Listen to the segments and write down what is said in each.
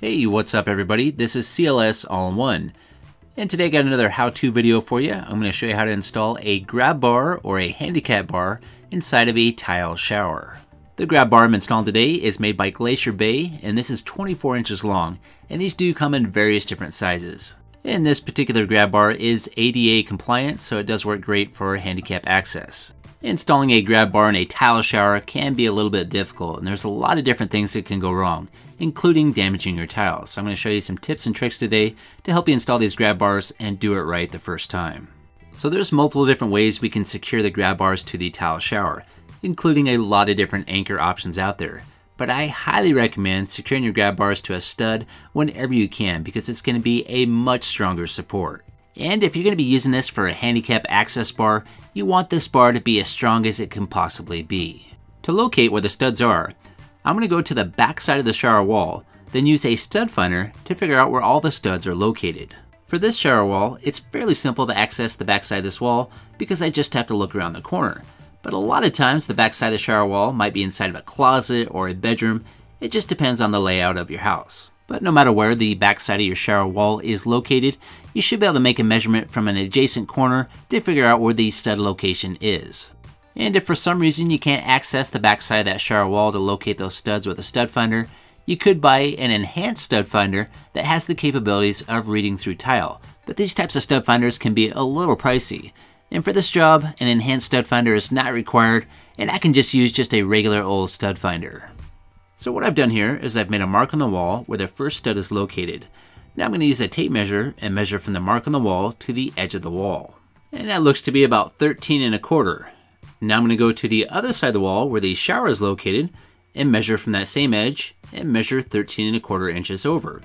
Hey, what's up everybody? This is C.L.S. All-in-One. And today I got another how-to video for you. I'm going to show you how to install a grab bar or a handicap bar inside of a tile shower. The grab bar I'm installing today is made by Glacier Bay, and this is 24 inches long, and these do come in various different sizes. And this particular grab bar is ADA compliant, so it does work great for handicap access. Installing a grab bar in a tile shower can be a little bit difficult, and there's a lot of different things that can go wrong, including damaging your tiles. So I'm going to show you some tips and tricks today to help you install these grab bars and do it right the first time. So there's multiple different ways we can secure the grab bars to the tile shower, including a lot of different anchor options out there. But I highly recommend securing your grab bars to a stud whenever you can, because it's going to be a much stronger support. And if you're going to be using this for a handicap access bar, you want this bar to be as strong as it can possibly be. To locate where the studs are, I'm going to go to the back side of the shower wall, then use a stud finder to figure out where all the studs are located. For this shower wall, it's fairly simple to access the back side of this wall because I just have to look around the corner. But a lot of times the back side of the shower wall might be inside of a closet or a bedroom. It just depends on the layout of your house. But no matter where the back side of your shower wall is located, you should be able to make a measurement from an adjacent corner to figure out where the stud location is. And if for some reason you can't access the back side of that shower wall to locate those studs with a stud finder, you could buy an enhanced stud finder that has the capabilities of reading through tile. But these types of stud finders can be a little pricey. And for this job, an enhanced stud finder is not required, and I can just use just a regular old stud finder. So what I've done here is I've made a mark on the wall where the first stud is located. Now I'm going to use a tape measure and measure from the mark on the wall to the edge of the wall. And that looks to be about 13 1/4. Now I'm going to go to the other side of the wall where the shower is located and measure from that same edge and measure 13 1/4 inches over.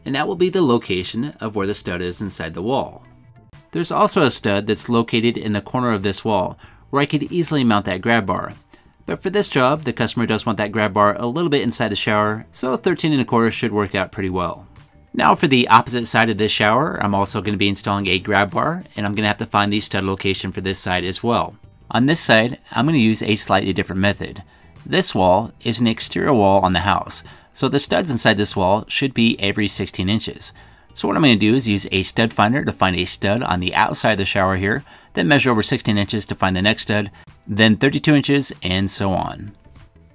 And that will be the location of where the stud is inside the wall. There's also a stud that's located in the corner of this wall where I could easily mount that grab bar. But for this job, the customer does want that grab bar a little bit inside the shower, so 13 1/4 should work out pretty well. Now for the opposite side of this shower, I'm also going to be installing a grab bar, and I'm going to have to find the stud location for this side as well. On this side, I'm going to use a slightly different method. This wall is an exterior wall on the house, so the studs inside this wall should be every 16 inches. So what I'm going to do is use a stud finder to find a stud on the outside of the shower here, then measure over 16 inches to find the next stud, then 32 inches, and so on.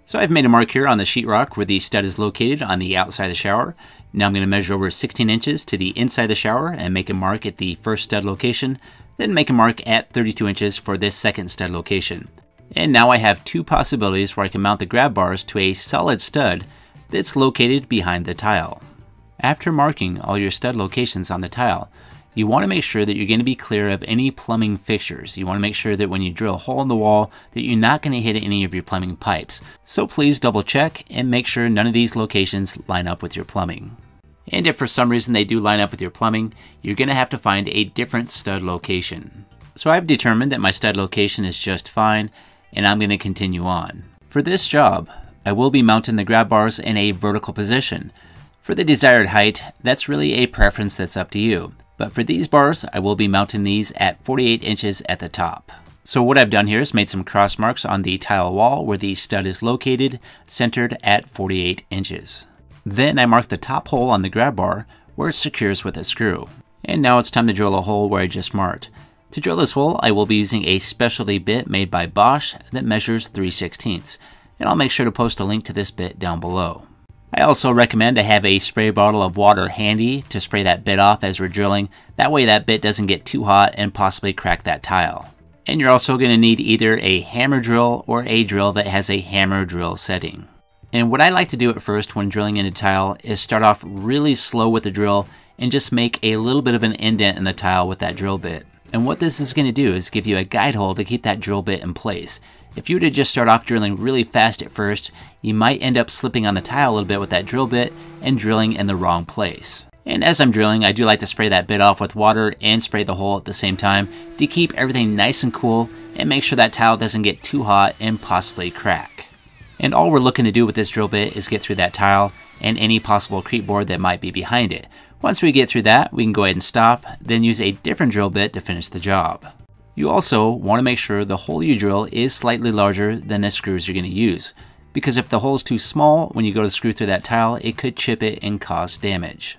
So I've made a mark here on the sheetrock where the stud is located on the outside of the shower. Now I'm going to measure over 16 inches to the inside of the shower and make a mark at the first stud location, then make a mark at 32 inches for this second stud location. And now I have two possibilities where I can mount the grab bars to a solid stud that's located behind the tile. After marking all your stud locations on the tile, you want to make sure that you're going to be clear of any plumbing fixtures. You want to make sure that when you drill a hole in the wall that you're not going to hit any of your plumbing pipes. So please double check and make sure none of these locations line up with your plumbing. And if for some reason they do line up with your plumbing, you're going to have to find a different stud location. So I've determined that my stud location is just fine, and I'm going to continue on. For this job, I will be mounting the grab bars in a vertical position. For the desired height, that's really a preference that's up to you. But for these bars, I will be mounting these at 48 inches at the top. So what I've done here is made some cross marks on the tile wall where the stud is located, centered at 48 inches. Then I mark the top hole on the grab bar where it secures with a screw. And now it's time to drill a hole where I just marked. To drill this hole, I will be using a specialty bit made by Bosch that measures 3/16. And I'll make sure to post a link to this bit down below. I also recommend to have a spray bottle of water handy to spray that bit off as we're drilling. That way that bit doesn't get too hot and possibly crack that tile. And you're also going to need either a hammer drill or a drill that has a hammer drill setting. And what I like to do at first when drilling into tile is start off really slow with the drill and just make a little bit of an indent in the tile with that drill bit. And what this is going to do is give you a guide hole to keep that drill bit in place. If you were to just start off drilling really fast at first, you might end up slipping on the tile a little bit with that drill bit and drilling in the wrong place. And as I'm drilling, I do like to spray that bit off with water and spray the hole at the same time to keep everything nice and cool and make sure that tile doesn't get too hot and possibly crack. And all we're looking to do with this drill bit is get through that tile and any possible creep board that might be behind it. Once we get through that, we can go ahead and stop, then use a different drill bit to finish the job. You also want to make sure the hole you drill is slightly larger than the screws you're going to use. because if the hole is too small, when you go to screw through that tile, it could chip it and cause damage.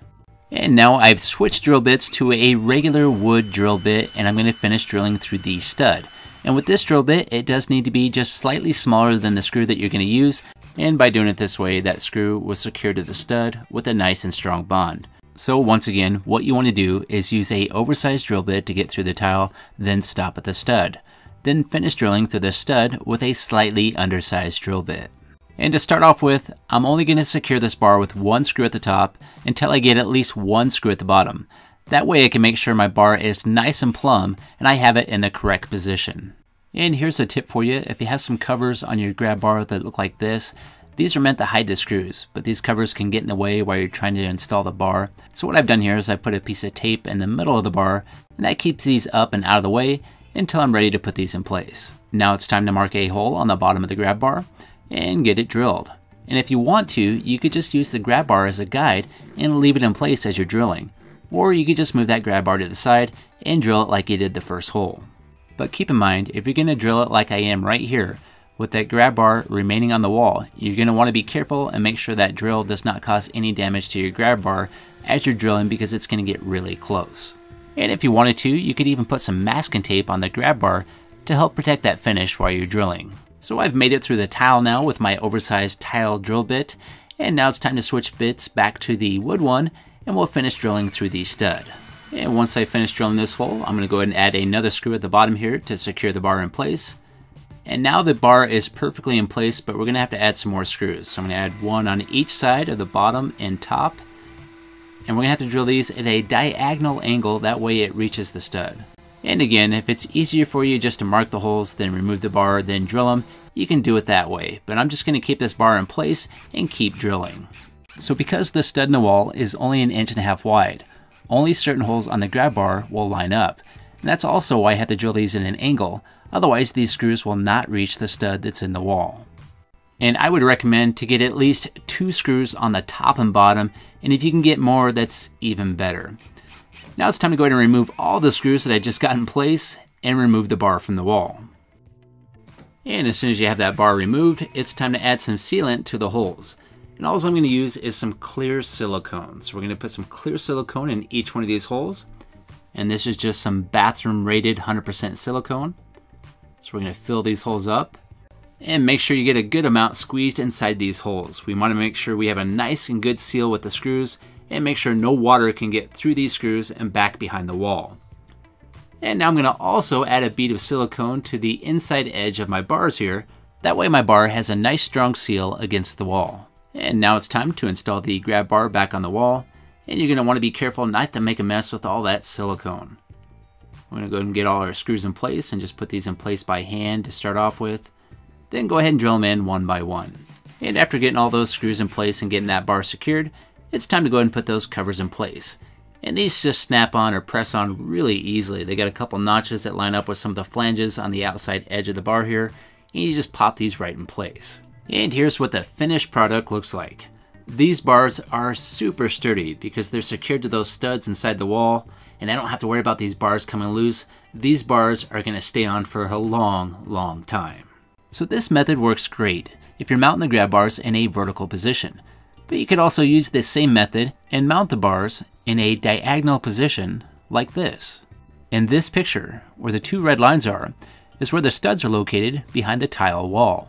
And now I've switched drill bits to a regular wood drill bit, and I'm going to finish drilling through the stud. And with this drill bit, it does need to be just slightly smaller than the screw that you're going to use, and by doing it this way, that screw was secured to the stud with a nice and strong bond. So once again, what you want to do is use a oversized drill bit to get through the tile, then stop at the stud. Then finish drilling through the stud with a slightly undersized drill bit. And to start off with, I'm only going to secure this bar with one screw at the top until I get at least one screw at the bottom. That way I can make sure my bar is nice and plumb and I have it in the correct position. And here's a tip for you: if you have some covers on your grab bar that look like this, these are meant to hide the screws, but these covers can get in the way while you're trying to install the bar. So what I've done here is I put a piece of tape in the middle of the bar, and that keeps these up and out of the way until I'm ready to put these in place. Now it's time to mark a hole on the bottom of the grab bar and get it drilled. And if you want to, you could just use the grab bar as a guide and leave it in place as you're drilling. Or you could just move that grab bar to the side and drill it like you did the first hole. But keep in mind, if you're going to drill it like I am right here, with that grab bar remaining on the wall, you're going to want to be careful and make sure that drill does not cause any damage to your grab bar as you're drilling, because it's going to get really close. And if you wanted to, you could even put some masking tape on the grab bar to help protect that finish while you're drilling. So I've made it through the tile now with my oversized tile drill bit, and now it's time to switch bits back to the wood one, and we'll finish drilling through the stud. And once I finish drilling this hole, I'm going to go ahead and add another screw at the bottom here to secure the bar in place. And now the bar is perfectly in place, but we're going to have to add some more screws. So I'm going to add one on each side of the bottom and top. And we're going to have to drill these at a diagonal angle, that way it reaches the stud. And again, if it's easier for you just to mark the holes, then remove the bar, then drill them, you can do it that way. But I'm just going to keep this bar in place and keep drilling. So because the stud in the wall is only 1.5 inches wide, only certain holes on the grab bar will line up. And that's also why I have to drill these at an angle, otherwise these screws will not reach the stud that's in the wall. And I would recommend to get at least 2 screws on the top and bottom, and if you can get more, that's even better. Now it's time to go ahead and remove all the screws that I just got in place and remove the bar from the wall. And as soon as you have that bar removed, it's time to add some sealant to the holes. And all I'm going to use is some clear silicone. So we're going to put some clear silicone in each one of these holes. And this is just some bathroom rated 100% silicone. So we're going to fill these holes up. And make sure you get a good amount squeezed inside these holes. We want to make sure we have a nice and good seal with the screws, and make sure no water can get through these screws and back behind the wall. And now I'm going to also add a bead of silicone to the inside edge of my bars here. That way my bar has a nice strong seal against the wall. And now it's time to install the grab bar back on the wall, and you're going to want to be careful not to make a mess with all that silicone. We're going to go ahead and get all our screws in place and just put these in place by hand to start off with. Then go ahead and drill them in one by one. And after getting all those screws in place and getting that bar secured, it's time to go ahead and put those covers in place. And these just snap on or press on really easily. They got a couple notches that line up with some of the flanges on the outside edge of the bar here, and you just pop these right in place. And here's what the finished product looks like. These bars are super sturdy because they're secured to those studs inside the wall, and I don't have to worry about these bars coming loose. These bars are going to stay on for a long time. So this method works great if you're mounting the grab bars in a vertical position. But you could also use this same method and mount the bars in a diagonal position like this. In this picture, where the 2 red lines are, is where the studs are located behind the tile wall.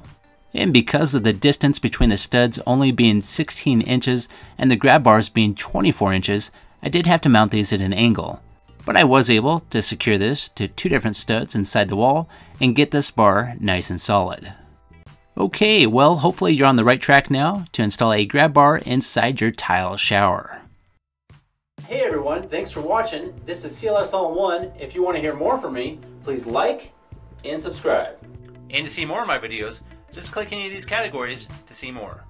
And because of the distance between the studs only being 16 inches and the grab bars being 24 inches, I did have to mount these at an angle. But I was able to secure this to 2 different studs inside the wall and get this bar nice and solid. Okay, well, hopefully you're on the right track now to install a grab bar inside your tile shower. Hey everyone, thanks for watching. This is C.L.S. All-in-One. If you want to hear more from me, please like and subscribe. And to see more of my videos, just click any of these categories to see more.